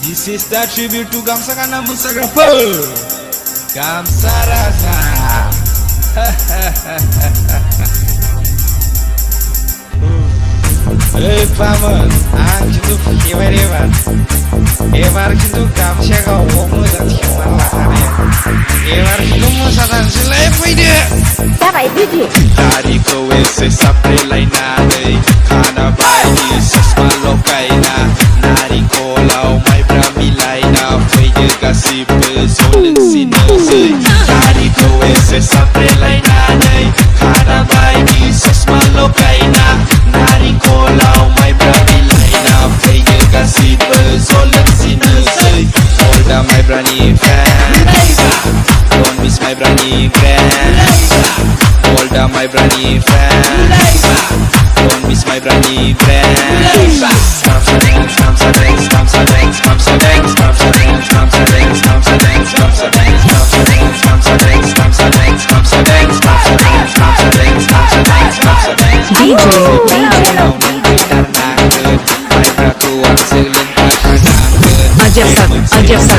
This is the tribute to Gam Sa karena Musagrapher Gam Sa rasa. Hey paman, ang kintu evar kintu Gam Sa kau moja timan lakane. Evar kintu musatan selai pide. Dapat video. Tadi kowe se sapre laina dei, kana bai sesma lokaina, nari kolau mai brami laina, pide kasih pesolen sinusei. Tadi kowe se sapre laina dei, kana bai sesma lokaina, nari kolau mai brami laina, pide kasih pesolen sinusei. Olda mai brani fan, don't miss my brani fan. Olda my brani fan, don't miss my brani fan. Gam Sa dance, Gam Sa dance, Gam Sa dance, Gam Sa dance, Gam Sa dance, Gam Sa dance, Gam Sa dance, Gam Sa dance, Gam Sa dance, Gam Sa dance, Gam Sa dance, Gam Sa dance, Gam Sa dance, Gam Sa dance, Gam Sa dance, Gam Sa dance. DJ. My peraturan selentak kenangkeun. Ajak Sa.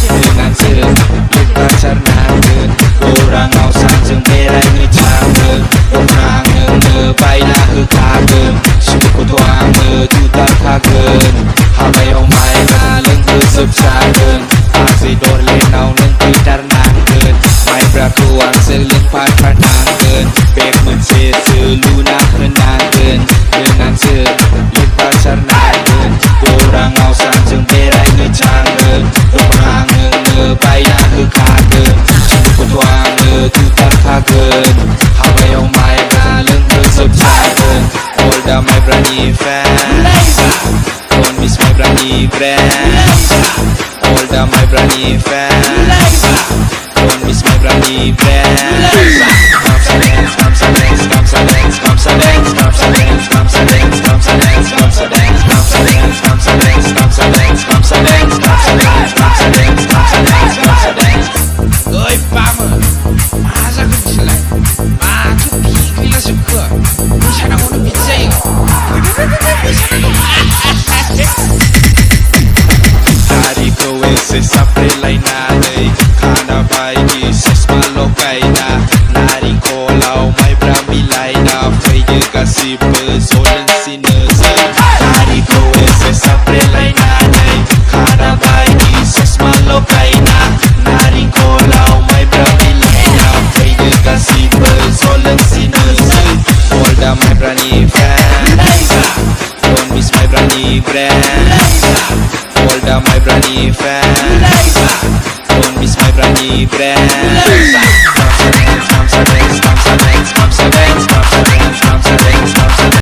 Dengan selupa cernakeun, urang ngausan jeung berai ngecangkeun, urang ngebaina heukakeun, suku tuang jutar kakeun, habayong mai leung heuseub sakeun, pasti dor lenau leung pidarnangkeun, mai peraturan selentak kenangkeun, bek mencet seluna kenangkeun, dengan selupa cernakeun, urang ngausan jeung berai ngecangkeun, urang ngebaina heukakeun, suku tuang jutar kakeun, habayong mai leung heuseub sakeun. Olda my brani fan, don't miss my brani brand. Olda my brani fan, don't miss my brani brand. Gam Sa dance, Gam Sa dance, Gam Sa dance, Gam Sa dance, Gam Sa dance, Gam Sa dance, Gam Sa dance, Gam Sa dance, Gam Sa dance, Gam Sa dance, Gam Sa dance, Gam Sa dance, Gam Sa dance, Gam Sa dance, Gam Sa dance, Gam Sa dance. Oi paman, masa kecil, maju gila suka, bisa nak mau bicara. Hari kowe se sapre laina dei, kana bai sesma lokaina, nari kolau mai brami laina, pede kasih pesolen sinusei. Hari kowe se sapre laina dei, kana bai sesma lokaina, nari kolau mai brami laina, pede kasih pesolen sinusei. Olda mai brani fan, don't miss my brani brand. Olda my brani fan, don't miss my brani brand.